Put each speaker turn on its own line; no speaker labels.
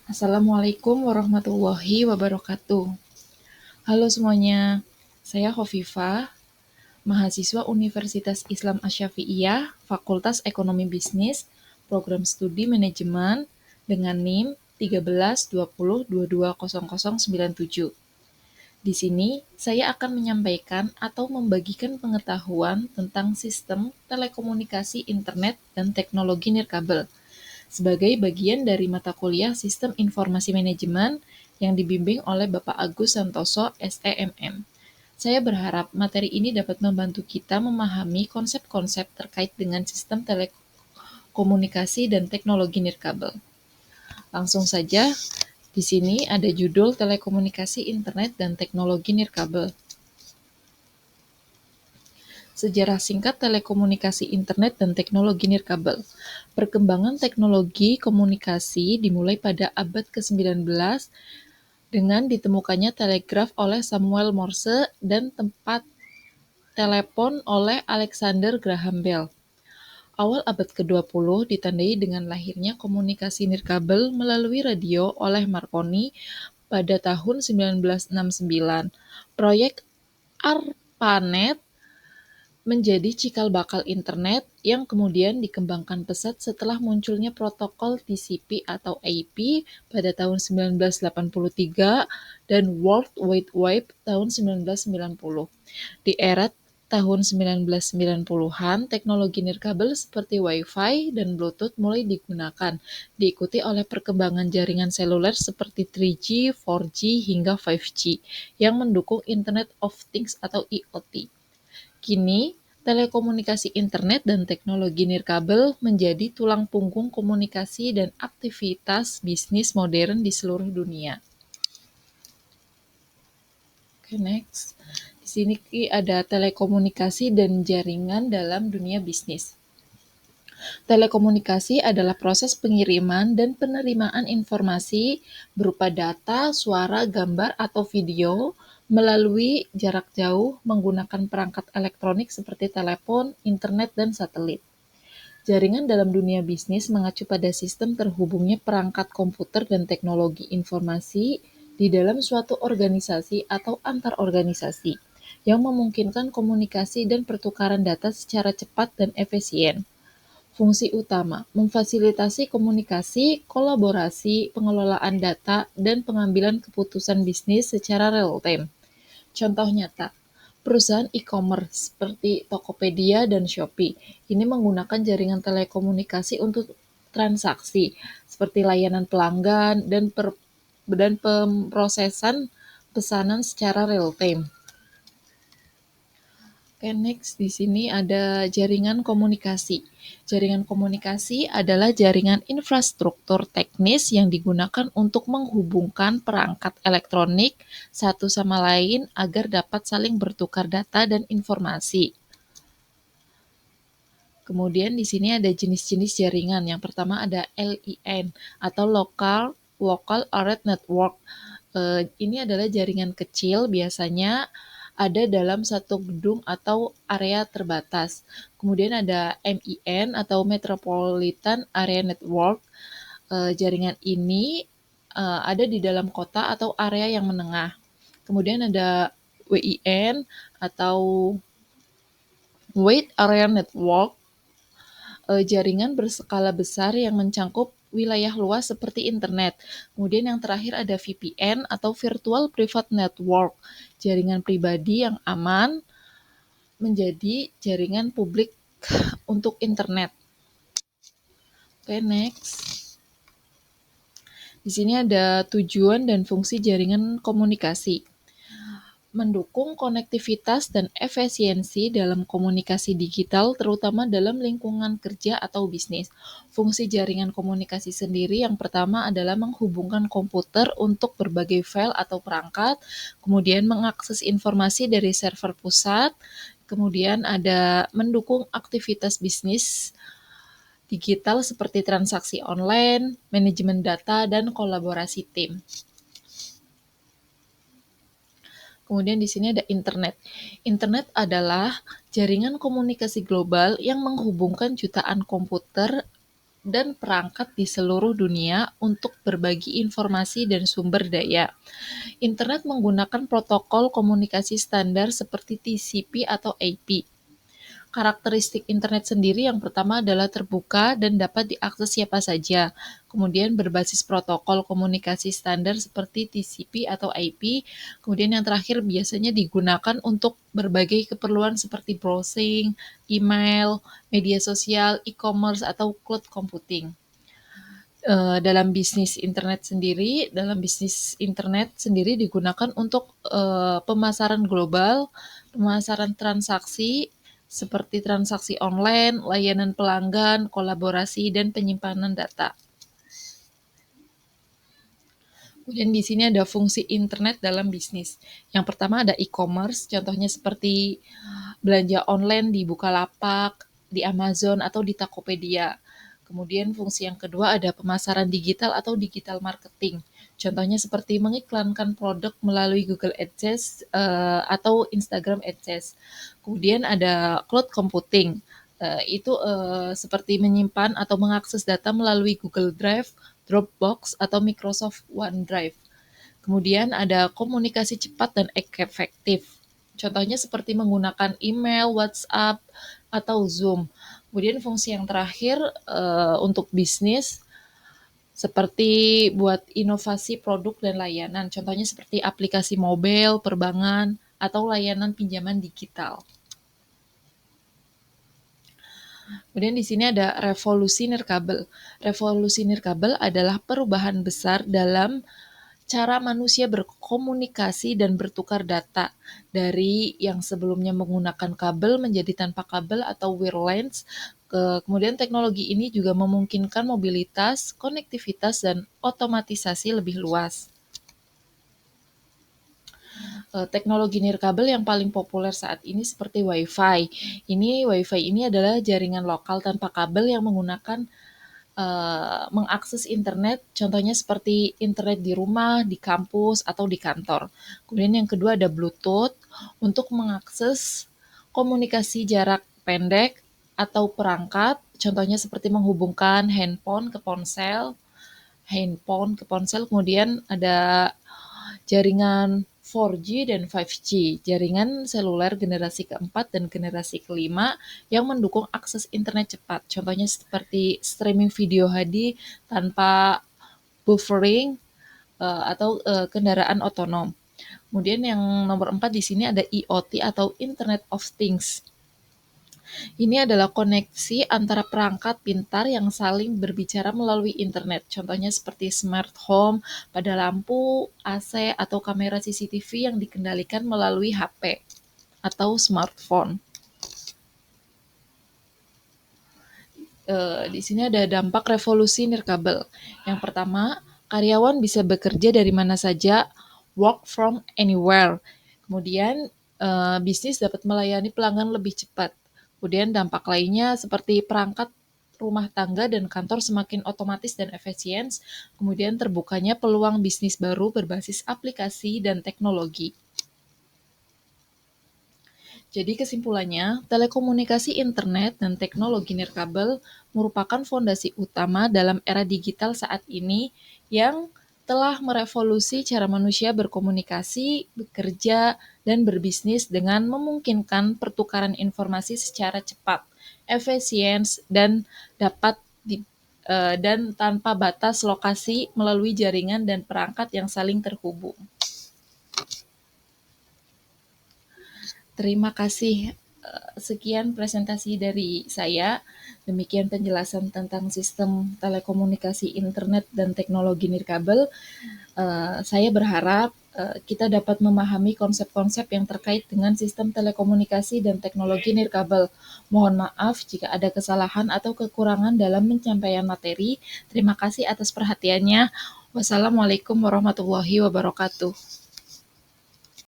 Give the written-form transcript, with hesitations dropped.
Assalamualaikum warahmatullahi wabarakatuh. Halo semuanya, saya Khofifah, mahasiswa Universitas Islam Asy-Syafi'iyah, Fakultas Ekonomi Bisnis, Program Studi Manajemen dengan NIM 1320220097. Di sini, saya akan menyampaikan atau membagikan pengetahuan tentang sistem telekomunikasi internet dan teknologi nirkabel sebagai bagian dari mata kuliah Sistem Informasi Manajemen yang dibimbing oleh Bapak Agus Santoso, SEMM. Saya berharap materi ini dapat membantu kita memahami konsep-konsep terkait dengan sistem telekomunikasi dan teknologi nirkabel. Langsung saja, di sini ada judul Telekomunikasi Internet dan Teknologi Nirkabel. Sejarah singkat telekomunikasi internet dan teknologi nirkabel. Perkembangan teknologi komunikasi dimulai pada abad ke-19 dengan ditemukannya telegraf oleh Samuel Morse dan tempat telepon oleh Alexander Graham Bell. Awal abad ke-20 ditandai dengan lahirnya komunikasi nirkabel melalui radio oleh Marconi pada tahun 1969. Proyek ARPANET menjadi cikal bakal internet yang kemudian dikembangkan pesat setelah munculnya protokol TCP atau IP pada tahun 1983 dan World Wide Web tahun 1990. Di era tahun 1990-an, teknologi nirkabel seperti Wi-Fi dan Bluetooth mulai digunakan, diikuti oleh perkembangan jaringan seluler seperti 3G, 4G, hingga 5G yang mendukung Internet of Things atau IoT. Kini, telekomunikasi internet dan teknologi nirkabel menjadi tulang punggung komunikasi dan aktivitas bisnis modern di seluruh dunia. Oke, next. Di sini ada telekomunikasi dan jaringan dalam dunia bisnis. Telekomunikasi adalah proses pengiriman dan penerimaan informasi berupa data, suara, gambar, atau video melalui jarak jauh menggunakan perangkat elektronik seperti telepon, internet, dan satelit. Jaringan dalam dunia bisnis mengacu pada sistem terhubungnya perangkat komputer dan teknologi informasi di dalam suatu organisasi atau antar organisasi yang memungkinkan komunikasi dan pertukaran data secara cepat dan efisien. Fungsi utama: memfasilitasi komunikasi, kolaborasi, pengelolaan data, dan pengambilan keputusan bisnis secara real-time. Contoh nyata, perusahaan e-commerce seperti Tokopedia dan Shopee ini menggunakan jaringan telekomunikasi untuk transaksi seperti layanan pelanggan dan pemrosesan pesanan secara real-time. Oke, next di sini ada jaringan komunikasi. Jaringan komunikasi adalah jaringan infrastruktur teknis yang digunakan untuk menghubungkan perangkat elektronik satu sama lain agar dapat saling bertukar data dan informasi. Kemudian di sini ada jenis-jenis jaringan. Yang pertama ada LIN atau Local Area Network. Ini adalah jaringan kecil, biasanya ada dalam satu gedung atau area terbatas. Kemudian ada MIN atau Metropolitan Area Network. Jaringan ini ada di dalam kota atau area yang menengah. Kemudian ada WIN atau Wide Area Network, jaringan berskala besar yang mencangkup wilayah luas seperti internet. Kemudian yang terakhir ada VPN atau Virtual Private Network, jaringan pribadi yang aman menjadi jaringan publik untuk internet. Oke, next. Di sini ada tujuan dan fungsi jaringan komunikasi. Mendukung konektivitas dan efisiensi dalam komunikasi digital, terutama dalam lingkungan kerja atau bisnis. Fungsi jaringan komunikasi sendiri yang pertama adalah menghubungkan komputer untuk berbagai file atau perangkat, kemudian mengakses informasi dari server pusat, kemudian ada mendukung aktivitas bisnis digital seperti transaksi online, manajemen data, dan kolaborasi tim. Kemudian di sini ada internet. Internet adalah jaringan komunikasi global yang menghubungkan jutaan komputer dan perangkat di seluruh dunia untuk berbagi informasi dan sumber daya. Internet menggunakan protokol komunikasi standar seperti TCP atau IP. Karakteristik internet sendiri yang pertama adalah terbuka dan dapat diakses siapa saja. Kemudian berbasis protokol komunikasi standar seperti TCP atau IP. Kemudian yang terakhir biasanya digunakan untuk berbagai keperluan seperti browsing, email, media sosial, e-commerce, atau cloud computing. Dalam bisnis internet sendiri digunakan untuk pemasaran global, pemasaran transaksi seperti transaksi online, layanan pelanggan, kolaborasi, dan penyimpanan data. Kemudian di sini ada fungsi internet dalam bisnis. Yang pertama ada e-commerce, contohnya seperti belanja online di Bukalapak, di Amazon, atau di Tokopedia. Kemudian fungsi yang kedua ada pemasaran digital atau digital marketing. Contohnya seperti mengiklankan produk melalui Google AdSense atau Instagram AdSense. Kemudian ada cloud computing. Itu seperti menyimpan atau mengakses data melalui Google Drive, Dropbox, atau Microsoft OneDrive. Kemudian ada komunikasi cepat dan efektif. Contohnya seperti menggunakan email, WhatsApp, atau Zoom. Kemudian fungsi yang terakhir untuk bisnis seperti buat inovasi produk dan layanan. Contohnya seperti aplikasi mobile, perbankan, atau layanan pinjaman digital. Kemudian di sini ada revolusi nirkabel. Revolusi nirkabel adalah perubahan besar dalam cara manusia berkomunikasi dan bertukar data dari yang sebelumnya menggunakan kabel menjadi tanpa kabel atau wireless. Kemudian teknologi ini juga memungkinkan mobilitas, konektivitas, dan otomatisasi lebih luas. Teknologi nirkabel yang paling populer saat ini seperti Wi-Fi. Wi-Fi ini adalah jaringan lokal tanpa kabel yang menggunakan mengakses internet, contohnya seperti internet di rumah, di kampus, atau di kantor. Kemudian yang kedua ada Bluetooth untuk mengakses komunikasi jarak pendek atau perangkat, contohnya seperti menghubungkan handphone ke ponsel. Kemudian ada jaringan 4G dan 5G, jaringan seluler generasi keempat dan generasi kelima yang mendukung akses internet cepat. Contohnya seperti streaming video HD tanpa buffering atau kendaraan otonom. Kemudian yang nomor 4 di sini ada IoT atau Internet of Things. Ini adalah koneksi antara perangkat pintar yang saling berbicara melalui internet. Contohnya seperti smart home pada lampu, AC, atau kamera CCTV yang dikendalikan melalui HP atau smartphone. Di sini ada dampak revolusi nirkabel. Yang pertama, karyawan bisa bekerja dari mana saja, work from anywhere. Kemudian bisnis dapat melayani pelanggan lebih cepat. Kemudian dampak lainnya seperti perangkat rumah tangga dan kantor semakin otomatis dan efisien. Kemudian terbukanya peluang bisnis baru berbasis aplikasi dan teknologi. Jadi kesimpulannya, telekomunikasi internet dan teknologi nirkabel merupakan fondasi utama dalam era digital saat ini yang telah merevolusi cara manusia berkomunikasi, bekerja, dan berbisnis dengan memungkinkan pertukaran informasi secara cepat, efisien, dan dan tanpa batas lokasi melalui jaringan dan perangkat yang saling terhubung. Terima kasih. Sekian presentasi dari saya. Demikian penjelasan tentang sistem telekomunikasi internet dan teknologi nirkabel. Saya berharap kita dapat memahami konsep-konsep yang terkait dengan sistem telekomunikasi dan teknologi nirkabel. Mohon maaf jika ada kesalahan atau kekurangan dalam penyampaian materi. Terima kasih atas perhatiannya. Wassalamualaikum warahmatullahi wabarakatuh.